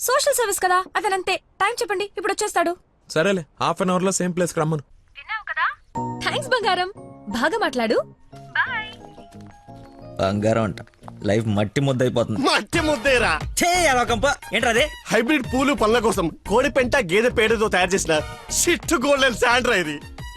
Social service కదా, అతనంతే. Time చెప్పండి, ఇప్పుడు వచ్చేస్తాడు. సరేలే, హాఫ్ అన్ అవర్ లో సేమ్ ప్లేస్ కి రమ్మను. థ్యాంక్స్ బంగారం, బాగా మాట్లాడు. బంగారం అంట, లైఫ్ మట్టి ముద్ద అయిపోతుంది. మట్టి ముద్దేరా ఏంట్రా అదే? హైబ్రిడ్ పూలు పళ్ళ కోసం కోడి పెంట గేదె పేడతో తయారు చేసిన షిట్ గోల్డెన్ శాండ్రా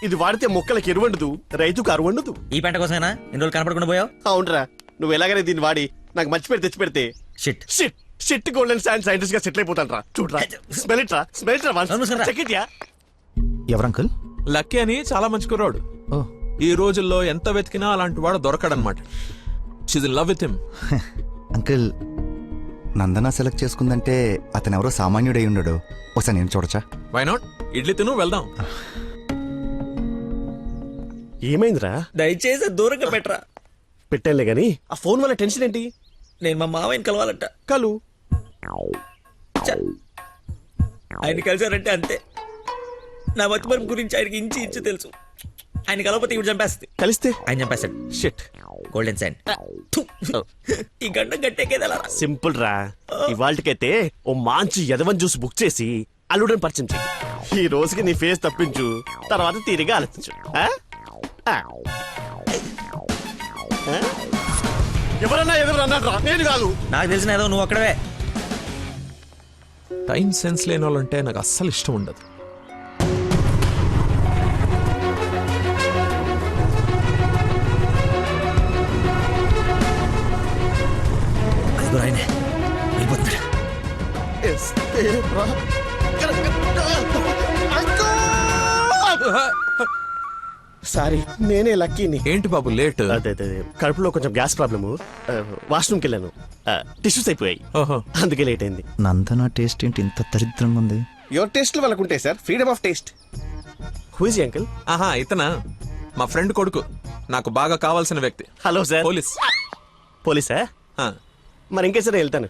ఇది వాడితే మొక్కలకి ఎరువండదు, రైతుకు అరువండదు. ఈ పంట కోసమేనా ఇన్ని రోజులు కనపడకుండా పోయావు? అవునరా, నువ్వు ఎలాగైనా దీన్ని వాడి నాకు మంచి పేరు తెచ్చి పెడితే shit shit shit golden sand scientist గా సెటిల్ అయిపోతాను రా. చూడరా, స్మెల్ ఇట్ రా, స్మెల్ ఇట్ రా, చెక్ ఇట్ యా. ఎవరంకుల్? లక్కీ అని చాలా మంచి కుర్రాడు. ఈ రోజుల్లో ఎంత వెతికినా అలాంటి వాడు దొరకడనమాట. She's in love with him. Uncle, Nandana select చేసుకుందంటే అతను ఎవరో సామాన్యుడై ఉండడు. ఒకసారి నేను చూడచ్చా? Why not? ఇడ్లీ తిను, వెళ్దాం. ఏమైందిరా? దయచేసి దూరంగా పెట్టరా. పెట్టానులే గాని ఆ ఫోన్ వల్ల టెన్షన్ ఏంటి? నేను మా మావయ్యని కలవాలంట. కలు ఆయన కలిసారంటే అంతే. నా మతిమరుపు గురించి ఆయనకి ఇంచి ఇంచు తెలుసు. ఆయన కలవకపోతే ఇవి చంపేస్తుంది. కలిస్తే ఆయన చంపేస్తాడు. షిట్. Golden sand. ఈ గంట గట్టెక్కేదలా? సింపుల్ రా. ఇవాళకైతే ఓ మంచి యదవన్ జ్యూస్ బుక్ చేసి అల్లుడని పరిచయం చెయ్యి. ఈ రోజుకి నీ ఫేస్ తప్పించు, తర్వాత తీరిగా ఆలోచించు. ఎవరన్నా ఎదురన్నారా? నేను కాదు. నాకు తెలిసిన ఏదో నువ్వు అక్కడవే. టైం సెన్స్ లేని వాళ్ళంటే నాకు అస్సలు ఇష్టం ఉండదు. ఆయనే వెళ్ళిపోతున్నాడు. సారీ, నేనే లక్కీని. ఏంటి బాబు లేట్? అదే కడుపులో కొంచెం గ్యాస్ ప్రాబ్లము. వాష్రూమ్కి వెళ్ళాను, టిష్యూస్ అయిపోయాయి, ఓహో, అందుకే లేట్ అయింది. నందన టేస్ట్ ఏంటి ఇంత దరిద్రంగా ఉంది? యువర్ టేస్ట్ వాళ్ళకు ఉంటాయి sir, freedom of taste. Who is uncle? ఆహా, ఇతనా మా ఫ్రెండ్ కొడుకు, నాకు బాగా కావాల్సిన వ్యక్తి. Hello sir. పోలీస్. పోలీసా? మరి ఇంకే సరే వెళ్తాను.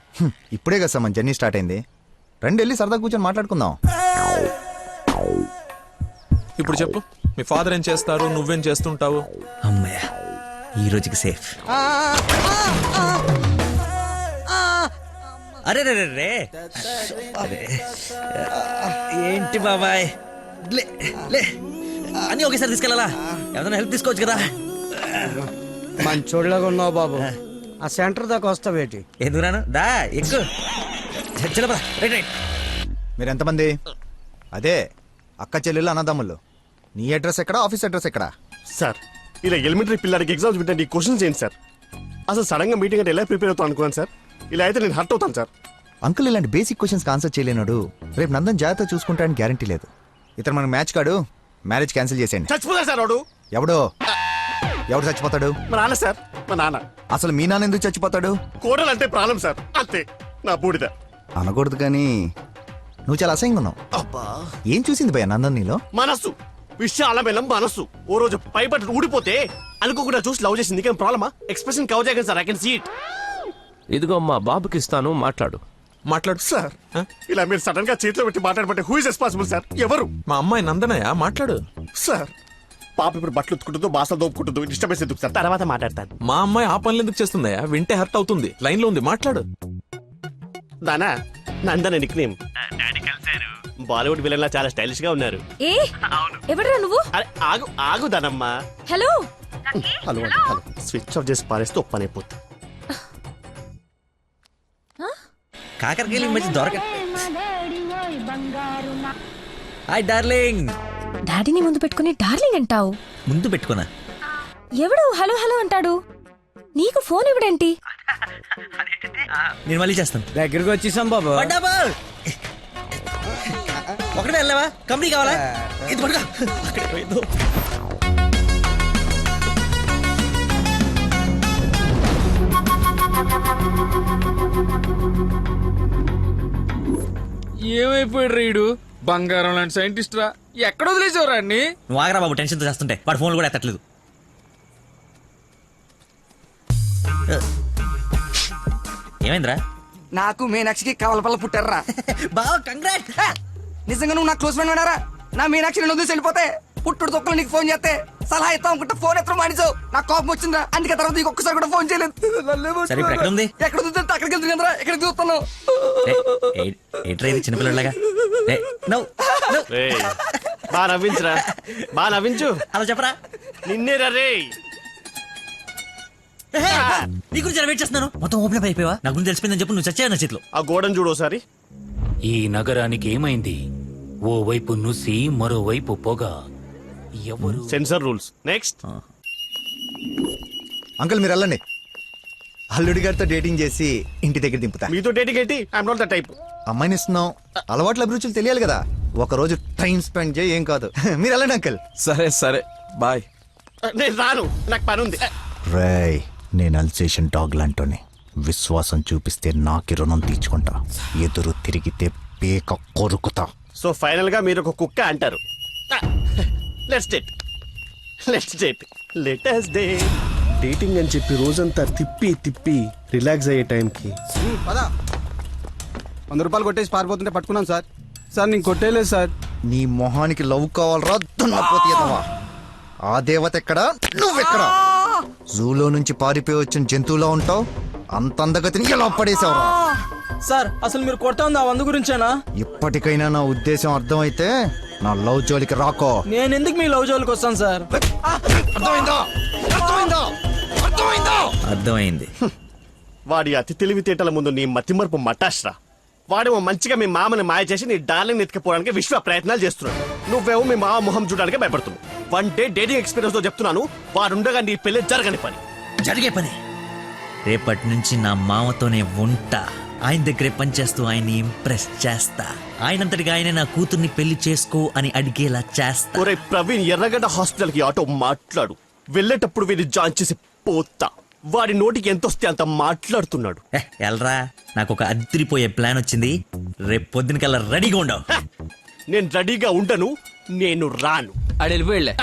ఇప్పుడే కదా సార్ మన జర్నీ స్టార్ట్ అయింది. రండి వెళ్ళి సరదా కూర్చొని మాట్లాడుకుందాం. ఇప్పుడు చెప్పు, మీ ఫాదర్ ఏం చేస్తారు, నువ్వేం చేస్తుంటావు? అమ్మయ్య, ఈ రోజుకి సేఫ్. అరే రే రే రే, అరే ఏంటి బాబాయ్, లే లే అని ఒకేసారి తీసుకెళ్ళాలా? ఏదైనా హెల్ప్ తీసుకోవచ్చు కదా. మంచోళ్ళగా ఉన్నావు బాబు. ఆ సెంటర్ దాకా వస్తావేటి? ఎందుకు రాను? దా ఎక్కు. Right right. మీరు ఎంతమంది? అదే అక్క చెల్లెళ్ళు అన్నదమ్ముళ్ళు. నీ అడ్రస్ ఎక్కడ, ఆఫీస్ అడ్రస్ ఎక్కడ? సార్, ఇలా ఎలిమెంటరీ పిల్లలకి ఎగ్జామ్స్ పెట్టండి, క్వశ్చన్స్ ఏంటి సార్? అసలు సడన్ గా మీటింగ్ అంటే ఎలా ప్రిపేర్ అవుతాను అనుకున్నాను సార్. ఇలా అయితే నేను హర్ట్ అవుతాను సార్. అంకుల్, ఇలాంటి బేసిక్ క్వశ్చన్స్ ఆన్సర్ చేయలేనాడు. రేపు నందన్ జాగ్రత్త చూసుకుంటానికి గ్యారంటీ లేదు. ఇతను మనకు మ్యాచ్ కాడు. మ్యారేజ్ క్యాన్సిల్ చేసేయండి. చచ్చిపోతా సార్ వాడు. ఎవడో? ఎవడు చచ్చిపోతాడు? మా నాన్న సార్, మా నాన్న. అసలు మీ నాన్న ఎందుకు చచ్చిపోతాడు? కోడలు అంటే ప్రాణం సార్, అంతే. నా బూడిద అనకూడదు కానీ నువ్వు చాలా అసహ్యంగా ఉన్నావు. అబ్బా, ఏం చూసింది భయ్య నందన్ నీలో? మనస్సు విషయాల బెల్లం మనస్సు. ఓ రోజు పైపట్టు ఊడిపోతే అనుకోకుండా చూసి లవ్ చేసింది. కానీ ప్రాబ్లమా? ఎక్స్ప్రెషన్ కవర్ చేయగలను sir, I can see it. ఇదిగో మా బాబుకి ఇస్తాను, మాట్లాడు. మాట్లాడు సార్. ఇలా మీరు సడన్ గా చేతిలో పెట్టి మాట్లాడబట్టే హూ ఇస్ రెస్పాన్సిబుల్ సార్? ఎవరు? మా అమ్మాయి నందనయ్య, మాట్లాడు. సార్, పాప ఇప్పుడు బట్టలు ఉత్తుకుంటుందో బాసలు దోపుకుంటుందో డిస్టర్బెన్స్ ఎందుకు సార్? తర్వాత మాట్లాడతాను. మా అమ్మాయి ఆ పనులు ఎందుకు చేస్తుందయ్యా? వింటే హర్ట్ అవుతుంది. లైన్ లో ఉంది, మాట్లాడు. దానా నందన నిక్ నేమ్. బాలీవుడ్ విలన్ లా చాలా స్టైలిష్ గా ఉన్నారు. ఏ ఎవడరా నువ్వు? అరే ఆగు ఆగు దానమ్మా. Hello hello hello. Switch off చేసి పారేస్తే ఒప్పనైపోతుంది. కాకరకాయలు ఈ మధ్య దొరక. Hi darling. డాడీని ముందు పెట్టుకుని డార్లింగ్ అంటావు? ముందు పెట్టుకున్నా. ఎవడు హలో హలో అంటాడు? నీకు ఫోన్ ఇవ్వడేంటి? నేను మళ్ళీ చేస్తాను. దగ్గరికి వచ్చేసాం బాబు. ఒకటే వెళ్ళావా? కంపెనీ కావాలా? ఇది పడుకో. అక్కడే పోయిందో. ఏమైపోయాడు రీడు? బంగారం లాంటి సైంటిస్ట్ రా. ఎక్కడ వదిలేసేవరా అన్ని? నువ్వు ఆగరా బాబు, టెన్షన్తో చేస్తుంటే. వాడు ఫోన్లు కూడా ఎత్తట్లేదు. ఏమైందిరా? నాకు మీనాక్షికి కవలపల్ల పుట్టారా. బావ కంగ్రాట్. నిజంగా నువ్వు నా క్లోజ్ ఫ్రెండ్ ఉన్నారా? నా మీనాక్షి నేను వదిలేసి వెళ్ళిపోతే పుట్టుడు తొక్కలు నీకు ఫోన్ చేస్తే సలహా ఇస్తాం అనుకుంటే ఫోన్ ఎత్తడం మానేసావు. నాకు కోపం వచ్చిందా, అందుకే తర్వాత నీకు ఒక్కసారి కూడా ఫోన్ చేయలేదు. సరే, ఇప్పుడు ఎక్కడ ఉంది? ఎక్కడ చూస్తే అక్కడికి వెళ్తుంది కదరా, ఇక్కడ చూస్తున్నావు. ఏంట్రా ఇది చిన్నపిల్లలాగా? రేయ్, బా నవ్వించురా, బా నవ్వించు. అలా చెప్పరా. నిన్నేరా రే. నీ గురించి వెయిట్ చేస్తున్నాను. మొత్తం ఓపెన్ అప్ అయిపోయావా? నా గురించి తెలిసిపోయిందని చెప్పు. నువ్వు చచ్చావు నా చేతిలో. ఆ గోడను చూడు ఒకసారి. ఈ నగరానికి ఏమైంది? ఓవైపు నుసి మరోవైపు పొగ. ఎవరు? Sensor rules. నెక్స్ట్. అంకుల్ మీరు వెళ్ళండి. అల్లుడి గారితో డేటింగ్ చేసి ఇంటి దగ్గర దింపుతా. మీతో డేటింగ్ ఏంటి? I'm not the type. అమ్మాయిని ఇస్తున్నాం, అలవాట్ల అభిరుచులు తెలియాలి కదా. ఒక రోజు టైం స్పెండ్ చేయి, ఏం కాదు. మీరు వెళ్ళండి అంకుల్. సరే సరే బాయ్. నేను రాను, నాకు పని ఉంది. రేయ్, నేను అల్సేషన్ డాగ్ లాంటోని. విశ్వాసం చూపిస్తే నాకి రుణం తీర్చుకుంటా, ఎదురు తిరిగితే పేక కొరుకుతా. సో ఫైనల్ గా మీరు ఒక కుక్క అంటారు. Let's date, let's date, let us date. Dating అని చెప్పి రోజంతా తిప్పి తిప్పి రిలాక్స్ అయ్యే టైంకి 100 రూపాయలు కొట్టేసి పారిపోతుంటే పట్టుకున్నాం సార్. సార్ నేను కొట్టేయలేదు సార్. నీ మొహానికి లవ్ కావాలరా దున్నపోతు ఎదవా. ఆ దేవత ఎక్కడా, నువ్వెక్కడా? జూలో నుంచి పారిపోయి వచ్చిన జంతువులో ఉంటావు. అంత అందగతిని ఎలా పడేసావురా? సార్ అసలు మీరు కొడతా ఉంది ఆ 100 గురించేనా? ఇప్పటికైనా నా ఉద్దేశం అర్థమైతే నా లవ్ జోలికి రాకో. నేను ఎందుకు మీ లవ్ జోలికి వస్తాను సార్? అర్థమైందా? అర్థమైందా? అర్థమైందా? అర్థమైంది. వాడి అతి తెలివితేటల ముందు నీ మతిమరుపు మటాష్రా. వాడేమో మంచిగా మీ మామని మాయ చేసి నీ డార్లింగ్ ఎత్తుకుపోవడానికి విశ్వ ప్రయత్నాలు చేస్తున్నాడు. నువ్వేమో మీ మామ మొహం చూడడానికి భయపడుతున్నావు. 1 డే డేటింగ్ ఎక్స్పీరియన్స్ తో చెప్తున్నాను, వాడుండగా నీ పెళ్లి జరగని పని. జరిగే పని. రేపటి నుంచి నా మామతోనే ఉంటా. ఆయన దగ్గరే పనిచేస్తూ ఆయన్ని ఇంప్రెస్ చేస్తా. ఆయనంతటిగా ఆయన నా కూతుర్ని పెళ్లి చేసుకో అని అడిగేలా చేస్తా. ఒరే ప్రవీణ్, ఎర్రగడ్డ హాస్పిటల్ కి ఆటో మాట్లాడు. వెళ్ళేటప్పుడు వీడిని జాయిన్ చేసి పోతా. వాడి నోటికి ఎంత వస్తే అంత మాట్లాడుతున్నాడు. ఎల్రా, నాకు ఒక అదిరిపోయే ప్లాన్ వచ్చింది. రేపు పొద్దున కల్లా రెడీగా ఉండవు. నేను రెడీగా ఉండను, నేను రాను. ఆడు వెళ్ళిపోయిలే.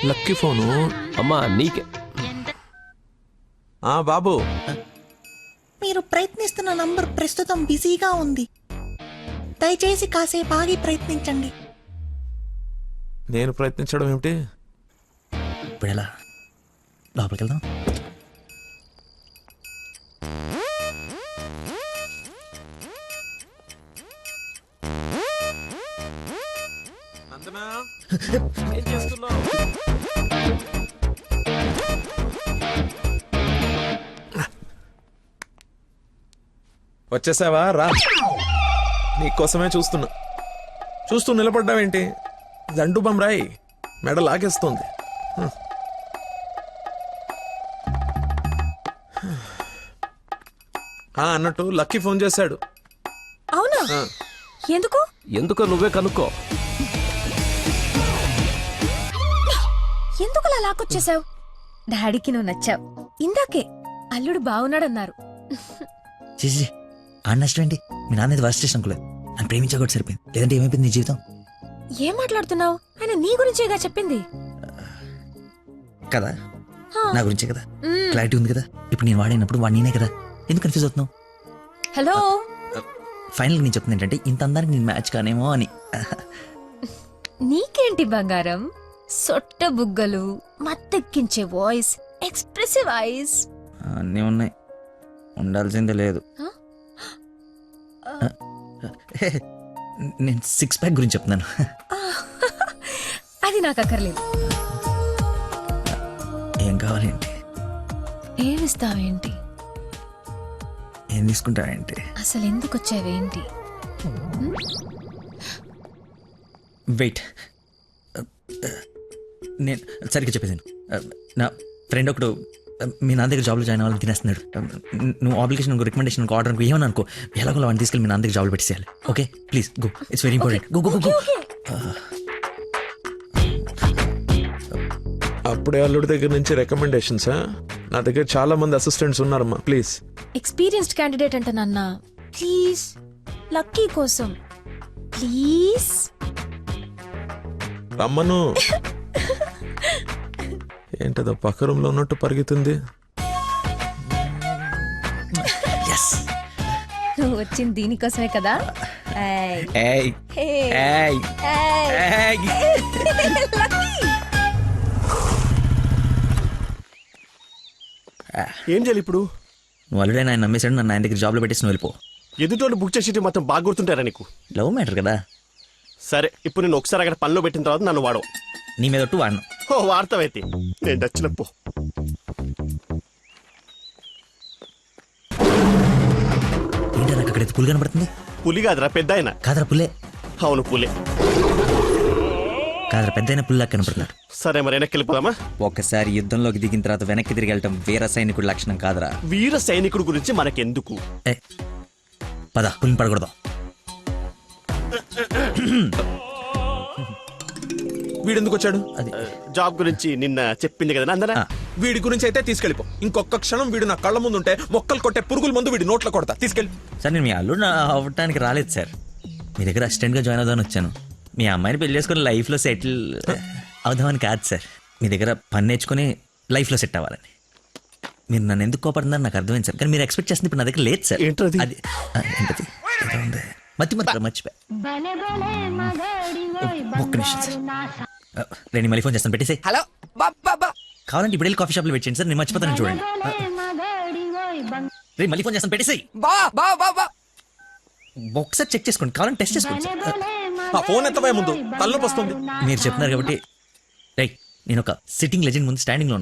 Lucky phone. అమ్మా నీకే. ఆ బాబు, మీరు ప్రయత్నిస్తున్న నంబర్ ప్రస్తుతం బిజీగా ఉంది. దయచేసి కాసేపు ఆగి ప్రయత్నించండి. నేను ప్రయత్నించడం ఏమిటి? ఇప్పుడు ఎలా? లోపలికి వెళ్దాం. నందనా, ఏం చేస్తున్నావు? వచ్చేసావా? రా, నీకోసమే చూస్తున్నా. చూస్తూ నిలబడ్డావేంటి? దండు బమ్రాయి మెడ లాగేస్తోంది. అన్నట్టు లక్కీ ఫోన్ చేశాడు. అవునా? ఎందుకు? ఎందుకో నువ్వే కనుక్కో. ఎందుకు అలా లాక్కొచ్చేసావు? డాడీకి నువ్వు నచ్చావు. ఇందాకే అల్లుడు బాగున్నాడన్నారు. చేసి ఆ నష్టం ఏంటి? మీ నాన్న వర్స్ట్ స్టేషన్ అనుకోలేదు. నన్ను ప్రేమించా కూడా సరిపోయింది. లేదంటే ఏమైపోయింది నీ జీవితం? ఏం మాట్లాడుతున్నావు? ఆయన నీ గురించేగా చెప్పింది. కదా, నా గురించే కదా. క్లారిటీ ఉంది కదా. ఇప్పుడు నేను వాడినప్పుడు వాడు నేనే కదా. ఎందుకు కన్ఫ్యూజ్ అవుతున్నావు? హలో, ఫైనల్ నేను చెప్తుంది ఏంటంటే, ఇంత అందానికి నేను మ్యాచ్ కానేమో అని. నీకేంటి బంగారం? సొట్ట బుగ్గలు, మత్తెక్కించే వాయిస్, ఎక్స్ప్రెసివ్ ఐస్ అన్నీ ఉన్నాయి, ఉండాల్సిందే లేదు. నేను 6 ప్యాక్ గురించి చెప్తున్నాను. అది నాకు అక్కర్లేదు. ఏం కావాలేంటి? ఏమిస్తావేంటి? ఏం తీసుకుంటావేంటి? అసలు ఎందుకు వచ్చావేంటి? వెయిట్, నేను సరిగ్గా చెప్పేసాను. నా ఫ్రెండ్ ఒకడు మీ నాన్న దగ్గర జాబ్లో జాయిన్ అవ్వాలని తినేస్తున్నాడు. నువ్వు అప్లికేషన్ రికమెండేషన్ ఆర్డర్ అనుకో, ఏమని అనుకో, ఎలాగో వాడిని తీసుకెళ్ళి మీ నాన్న దగ్గర జాబ్లో పెట్టేసేయాలి. Okay please go, it's very important. Go go go. అప్పుడే అల్లుడి దగ్గర నుంచి రికమెండేషన్సా? నా దగ్గర చాలా మంది అసిస్టెంట్స్ ఉన్నారమ్మా, ప్లీజ్. ఎక్స్పీరియన్స్డ్ క్యాండిడేట్ అంట నాన్న. ప్లీజ్, లక్కీ కోసం ప్లీజ్ రమ్మను. ఏంటదో పక్క రూమ్ లో ఉన్నట్టు పరిగెత్తుంది. ఎస్ నువ్వు వచ్చింది దీనికోసమే కదా ఏయ్. ఏయ్ హే. ఏయ్ ఏయ్. ఏయ్. లక్కీ. ఏం చేయాలి ఇప్పుడు? నువ్వు ఆల్రెడీ ఆయన నమ్మేశాడు, నన్ను ఆయన దగ్గర జాబ్లో పెట్టేసి నువ్వు వెళ్ళిపో. ఎదుటోళ్ళు బుక్ చేసి మొత్తం బాగా గుర్తుంటారా నీకు? లవ్ మ్యాటర్ కదా, సరే ఇప్పుడు నేను ఒకసారి అక్కడ పనిలో పెట్టిన తర్వాత నన్ను వాడవు. నీ మీద ఒట్టు వాడను. ఓ వార్తవైతే నేను నచ్చినప్పు. ఏంటి నాకు అక్కడ పులి కనబడుతుంది? పులి కాదురా, పెద్ద ఆయన. కాదరా పుల్లే. అవును పులే. కాదరా పెద్ద అయిన పుల్లా కనపడుతున్నాడు. సరే మరి వెనక్కి వెళ్ళిపోదామా? ఒక్కసారి యుద్ధంలోకి దిగిన తర్వాత వెనక్కి తిరిగి వెళ్ళటం వీర సైనికుడి లక్షణం కాదరా. వీర సైనికుడు గురించి మనకెందుకు? ఏ పద, పులిని పడకూడదు. వీడెందుకు వచ్చాడు? అది జాబ్ గురించి నిన్న చెప్పింది కదా అందరా. వీడి గురించి అయితే తీసుకెళ్ళిపో. ఇంకొక క్షణం వీడు నా కళ్ళ ముందు ఉంటే మొక్కలు కొట్టే పురుగుల మందు వీడి నోట్లో కొడతా. తీసుకెళ్ళి. సార్ నేను మీ అల్లుడు అవ్వటానికి రాలేదు సార్, మీ దగ్గర అసిస్టెంట్గా జాయిన్ అవుదామని వచ్చాను. మీ అమ్మాయిని పెళ్లి చేసుకుని లైఫ్లో సెటిల్ అవుదామని కాదు సార్, మీ దగ్గర పని నేర్చుకుని లైఫ్లో సెట్ అవ్వాలని. మీరు నన్ను ఎందుకు కోపడుతున్నారు నాకు అర్థమైంది సార్, కానీ మీరు ఎక్స్పెక్ట్ చేస్తుంది ఇప్పుడు నా దగ్గర లేదు సార్. ఏంటది? అది ఏంటది? ఏదో ఉంది. మర్చిపోయా. ఒక్క నిమిషం సార్, నేను మళ్ళీ ఫోన్ చేస్తాను, పెట్టేసి. హలో బాబా. కావాలంటే ఇప్పుడు వెళ్ళి కాఫీ షాప్లో వెయిట్ చేయండి సార్, నేను మర్చిపోతాను చూడండి. రే మళ్ళీ ఫోన్ చేస్తాను, పెట్టేసి. బా బా బా బా. ఒకసారి చెక్ చేసుకోండి, కావాలంటే టెస్ట్ చేసుకోండి సార్. ఆ ఫోన్ ఎత్తవే ముందు, తలనొప్పి వస్తుంది. మీరు చెప్తున్నారు కాబట్టి రైట్, నేను ఒక సిట్టింగ్ లెజెండ్ ముందు స్టాండింగ్లో